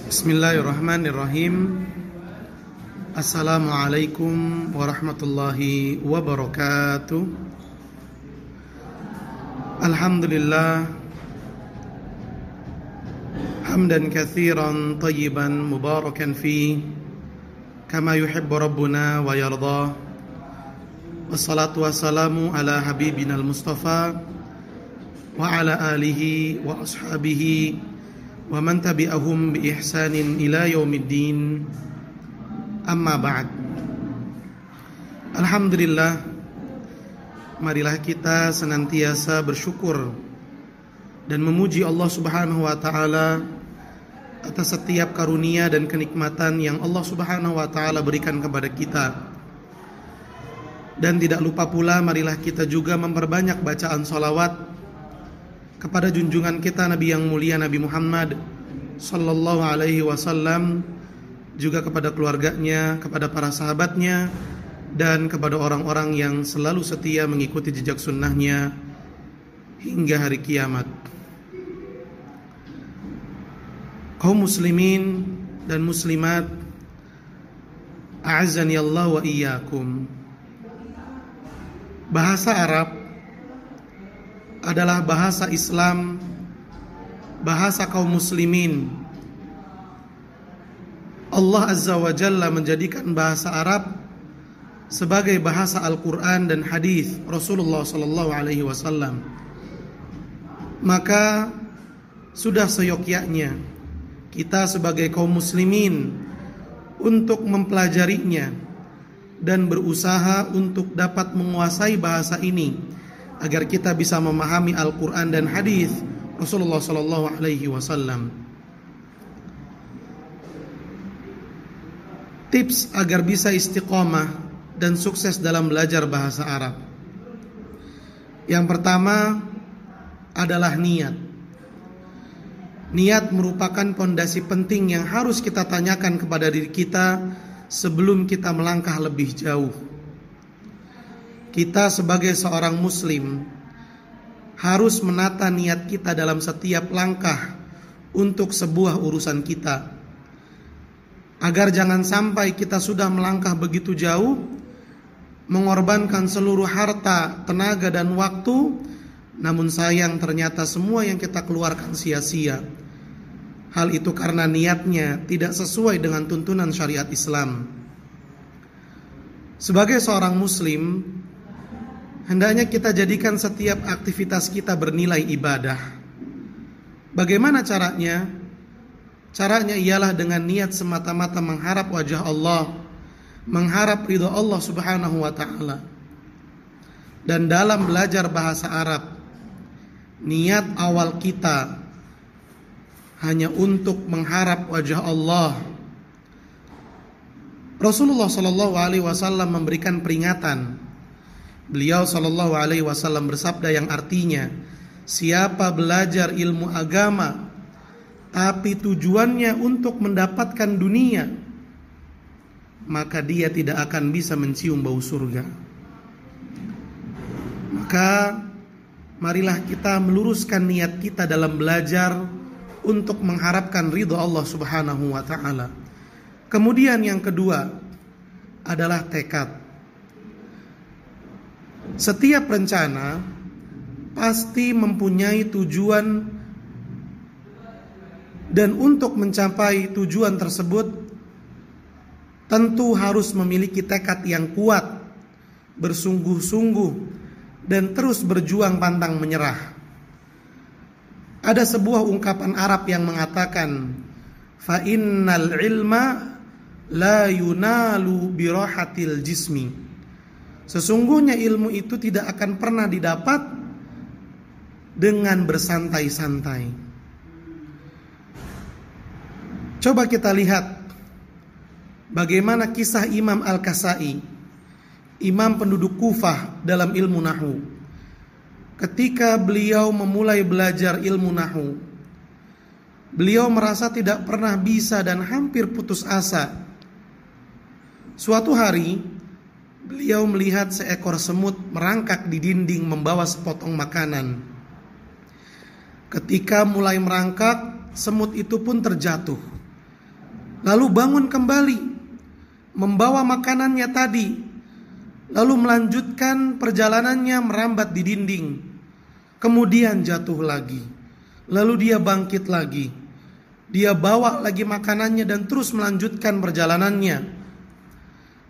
Bismillahirrahmanirrahim. Assalamualaikum warahmatullahi wabarakatuh. Alhamdulillah hamdan katsiran tayyiban mubarakan fi kama yuhibbu rabbuna wa yarda. Wassalatu wassalamu ala habibina al-mustafa wa ala alihi wa ashabihi wa man tabi'ahum bi ihsanin ila yaumiddin. Amma ba'd. Alhamdulillah, marilah kita senantiasa bersyukur dan memuji Allah Subhanahu wa taala atas setiap karunia dan kenikmatan yang Allah Subhanahu wa taala berikan kepada kita. Dan tidak lupa pula, marilah kita juga memperbanyak bacaan salawat kepada junjungan kita Nabi yang mulia Nabi Muhammad sallallahu alaihi wasallam, juga kepada keluarganya, kepada para sahabatnya, dan kepada orang-orang yang selalu setia mengikuti jejak sunnahnya hingga hari kiamat. Kaum muslimin dan muslimat, a'azzani Allah wa iyyakum. Bahasa Arab adalah bahasa Islam, bahasa kaum muslimin. Allah Azza wa Jalla menjadikan bahasa Arab sebagai bahasa Al-Quran dan hadis Rasulullah sallallahu alaihi wasallam. Maka sudah seyogyanya kita sebagai kaum muslimin untuk mempelajarinya dan berusaha untuk dapat menguasai bahasa ini agar kita bisa memahami Al-Quran dan hadis Rasulullah sallallahu alaihi wasallam. Tips agar bisa istiqomah dan sukses dalam belajar bahasa Arab. Yang pertama adalah niat. Niat merupakan pondasi penting yang harus kita tanyakan kepada diri kita sebelum kita melangkah lebih jauh. Kita sebagai seorang muslim harus menata niat kita dalam setiap langkah untuk sebuah urusan kita, agar jangan sampai kita sudah melangkah begitu jauh, mengorbankan seluruh harta, tenaga dan waktu, namun sayang ternyata semua yang kita keluarkan sia-sia. Hal itu karena niatnya tidak sesuai dengan tuntunan syariat Islam. Sebagai seorang muslim, hendaknya kita jadikan setiap aktivitas kita bernilai ibadah. Bagaimana caranya? Caranya ialah dengan niat semata-mata mengharap wajah Allah, mengharap ridha Allah Subhanahu wa taala. Dan dalam belajar bahasa Arab, niat awal kita hanya untuk mengharap wajah Allah. Rasulullah sallallahu alaihi wasallam memberikan peringatan. Beliau sallallahu alaihi wasallam bersabda yang artinya, siapa belajar ilmu agama tapi tujuannya untuk mendapatkan dunia, maka dia tidak akan bisa mencium bau surga. Maka marilah kita meluruskan niat kita dalam belajar untuk mengharapkan ridha Allah Subhanahu wa taala. Kemudian yang kedua adalah tekad. Setiap rencana pasti mempunyai tujuan, dan untuk mencapai tujuan tersebut tentu harus memiliki tekad yang kuat, bersungguh-sungguh, dan terus berjuang pantang menyerah. Ada sebuah ungkapan Arab yang mengatakan, fa innal ilma la yunalu birahatil jismi. Sesungguhnya ilmu itu tidak akan pernah didapat dengan bersantai-santai. Coba kita lihat bagaimana kisah Imam Al-Kasai, imam penduduk Kufah dalam ilmu nahwu. Ketika beliau memulai belajar ilmu nahwu, beliau merasa tidak pernah bisa dan hampir putus asa. Suatu hari beliau melihat seekor semut merangkak di dinding membawa sepotong makanan. Ketika mulai merangkak, semut itu pun terjatuh lalu bangun kembali, membawa makanannya tadi, lalu melanjutkan perjalanannya merambat di dinding, kemudian jatuh lagi, lalu dia bangkit lagi, dia bawa lagi makanannya dan terus melanjutkan perjalanannya.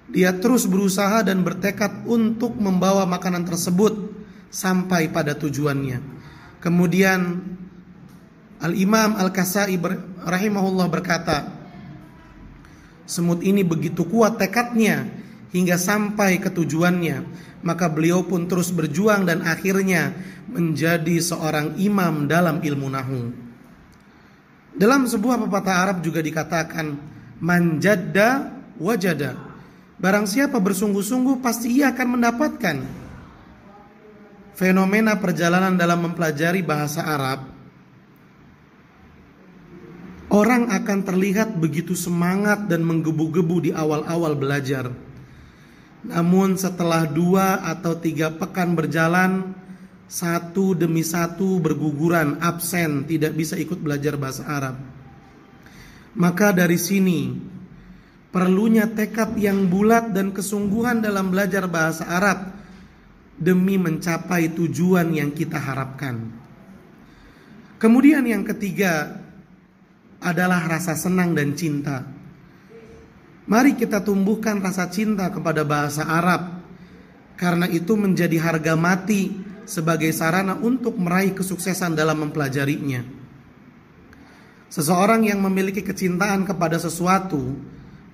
Dia terus berusaha dan bertekad untuk membawa makanan tersebut sampai pada tujuannya. Kemudian Al-Imam Al-Kasai rahimahullah berkata, semut ini begitu kuat tekadnya hingga sampai ke tujuannya, maka beliau pun terus berjuang dan akhirnya menjadi seorang imam dalam ilmu nahwu. Dalam sebuah pepatah Arab juga dikatakan, man jadda wajada. Barang siapa bersungguh-sungguh pasti ia akan mendapatkan. Fenomena perjalanan dalam mempelajari bahasa Arab, orang akan terlihat begitu semangat dan menggebu-gebu di awal-awal belajar. Namun setelah 2 atau 3 pekan berjalan, satu demi satu berguguran, absen, tidak bisa ikut belajar bahasa Arab. Maka dari sini perlunya tekad yang bulat dan kesungguhan dalam belajar bahasa Arab demi mencapai tujuan yang kita harapkan. Kemudian yang ketiga adalah rasa senang dan cinta. Mari kita tumbuhkan rasa cinta kepada bahasa Arab, karena itu menjadi harga mati sebagai sarana untuk meraih kesuksesan dalam mempelajarinya. Seseorang yang memiliki kecintaan kepada sesuatu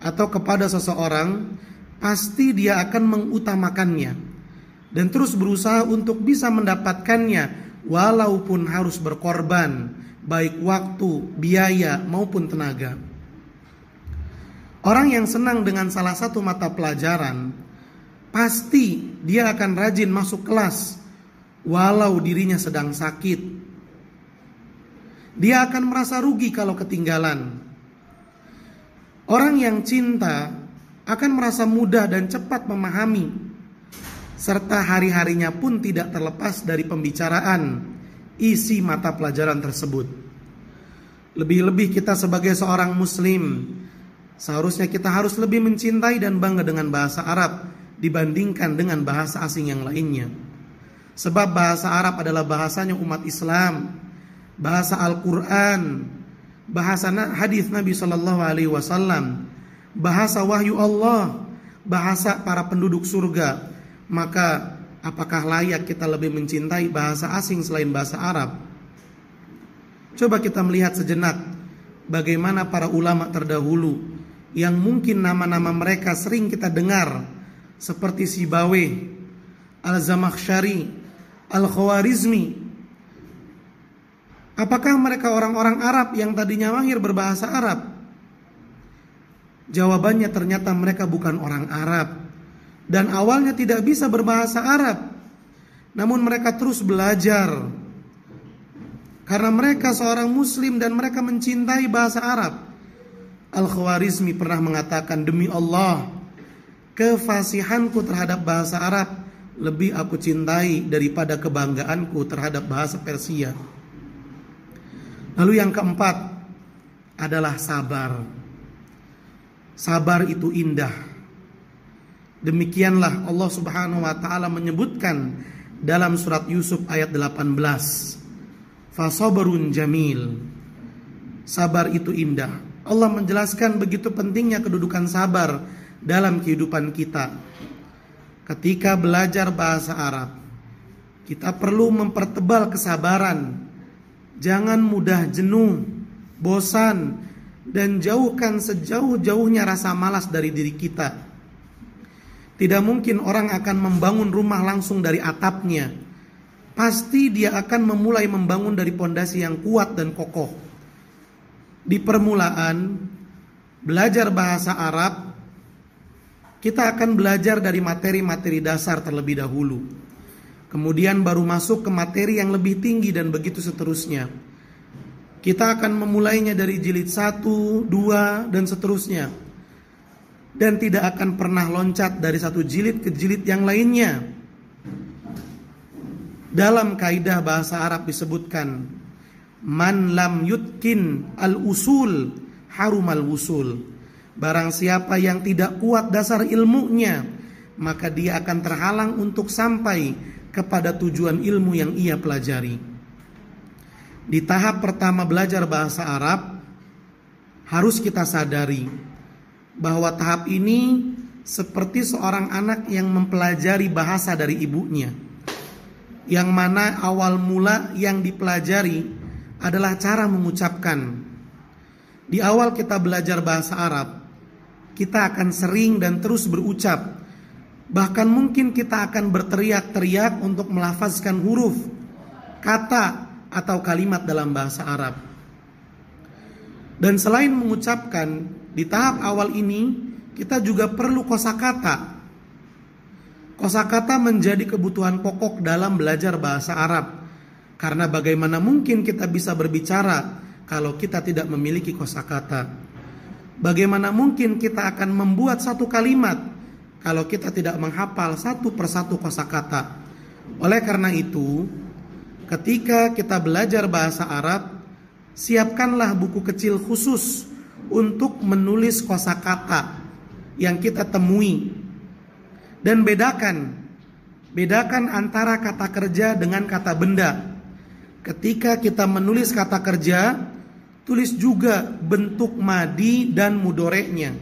atau kepada seseorang, pasti dia akan mengutamakannya dan terus berusaha untuk bisa mendapatkannya walaupun harus berkorban, baik waktu, biaya maupun tenaga. Orang yang senang dengan salah satu mata pelajaran, pasti dia akan rajin masuk kelas walau dirinya sedang sakit. Dia akan merasa rugi kalau ketinggalan. Orang yang cinta akan merasa mudah dan cepat memahami, serta hari-harinya pun tidak terlepas dari pembicaraan isi mata pelajaran tersebut. Lebih-lebih kita sebagai seorang muslim, seharusnya kita harus lebih mencintai dan bangga dengan bahasa Arab dibandingkan dengan bahasa asing yang lainnya. Sebab bahasa Arab adalah bahasanya umat Islam, bahasa Al-Quran, bahasa hadis Nabi Sallallahu Alaihi Wasallam, bahasa wahyu Allah, bahasa para penduduk surga. Maka apakah layak kita lebih mencintai bahasa asing selain bahasa Arab? Coba kita melihat sejenak bagaimana para ulama terdahulu yang mungkin nama-nama mereka sering kita dengar, seperti Sibawayh, Al-Zamakhsyari, Al-Khawarizmi. Apakah mereka orang-orang Arab yang tadinya mahir berbahasa Arab? Jawabannya ternyata mereka bukan orang Arab dan awalnya tidak bisa berbahasa Arab. Namun mereka terus belajar karena mereka seorang muslim dan mereka mencintai bahasa Arab. Al-Khawarizmi pernah mengatakan, demi Allah, kefasihanku terhadap bahasa Arab lebih aku cintai daripada kebanggaanku terhadap bahasa Persia. Lalu yang keempat adalah sabar. Sabar itu indah. Demikianlah Allah Subhanahu wa taala menyebutkan dalam surat Yusuf ayat 18. Fasabrun jamil. Sabar itu indah. Allah menjelaskan begitu pentingnya kedudukan sabar dalam kehidupan kita. Ketika belajar bahasa Arab, kita perlu mempertebal kesabaran. Jangan mudah jenuh, bosan, dan jauhkan sejauh-jauhnya rasa malas dari diri kita. Tidak mungkin orang akan membangun rumah langsung dari atapnya. Pasti dia akan memulai membangun dari pondasi yang kuat dan kokoh. Di permulaan belajar bahasa Arab, kita akan belajar dari materi-materi dasar terlebih dahulu. Kemudian baru masuk ke materi yang lebih tinggi dan begitu seterusnya. Kita akan memulainya dari jilid 1, 2, dan seterusnya. Dan tidak akan pernah loncat dari satu jilid ke jilid yang lainnya. Dalam kaidah bahasa Arab disebutkan, man lam yutkin al-usul harumal wusul. Barang siapa yang tidak kuat dasar ilmunya, maka dia akan terhalang untuk sampai kepada tujuan ilmu yang ia pelajari. Di tahap pertama belajar bahasa Arab, harus kita sadari bahwa tahap ini seperti seorang anak yang mempelajari bahasa dari ibunya, yang mana awal mula yang dipelajari adalah cara mengucapkan. Di awal kita belajar bahasa Arab, kita akan sering dan terus berucap. Bahkan mungkin kita akan berteriak-teriak untuk melafazkan huruf, kata, atau kalimat dalam bahasa Arab. Dan selain mengucapkan, di tahap awal ini kita juga perlu kosakata. Kosakata menjadi kebutuhan pokok dalam belajar bahasa Arab. Karena bagaimana mungkin kita bisa berbicara kalau kita tidak memiliki kosakata? Bagaimana mungkin kita akan membuat satu kalimat kalau kita tidak menghafal satu persatu kosakata? Oleh karena itu, ketika kita belajar bahasa Arab, siapkanlah buku kecil khusus untuk menulis kosakata yang kita temui. Dan bedakan antara kata kerja dengan kata benda. Ketika kita menulis kata kerja, tulis juga bentuk madi dan mudoreknya.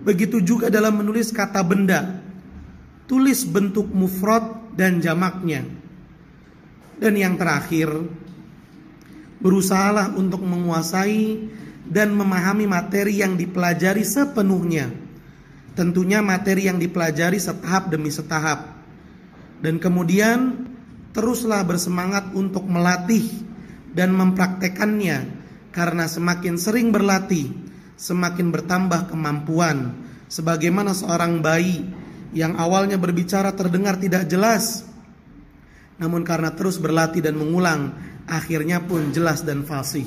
Begitu juga dalam menulis kata benda, tulis bentuk mufrad dan jamaknya. Dan yang terakhir, berusahalah untuk menguasai dan memahami materi yang dipelajari sepenuhnya. Tentunya materi yang dipelajari setahap demi setahap. Dan kemudian teruslah bersemangat untuk melatih dan mempraktekannya, karena semakin sering berlatih, semakin bertambah kemampuan. Sebagaimana seorang bayi yang awalnya berbicara terdengar tidak jelas, namun karena terus berlatih dan mengulang, akhirnya pun jelas dan fasih.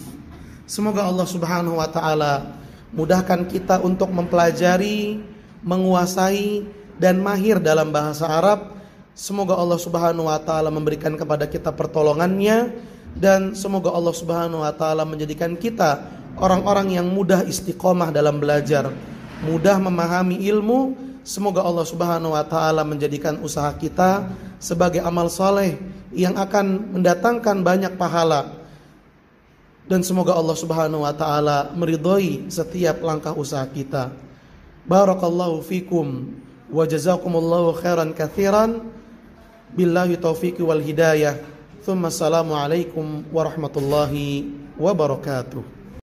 Semoga Allah Subhanahu wa taala mudahkan kita untuk mempelajari, menguasai, dan mahir dalam bahasa Arab. Semoga Allah Subhanahu wa taala memberikan kepada kita pertolongannya, dan semoga Allah Subhanahu wa taala menjadikan kita orang-orang yang mudah istiqomah dalam belajar, mudah memahami ilmu. Semoga Allah Subhanahu wa taala menjadikan usaha kita sebagai amal soleh yang akan mendatangkan banyak pahala, dan semoga Allah Subhanahu wa taala meridhoi setiap langkah usaha kita. Barakallahu fikum wa jazakumullahu khairan katsiran. Billahi taufiqi wal hidayah. Tsumma assalamu alaikum warahmatullahi wabarakatuh.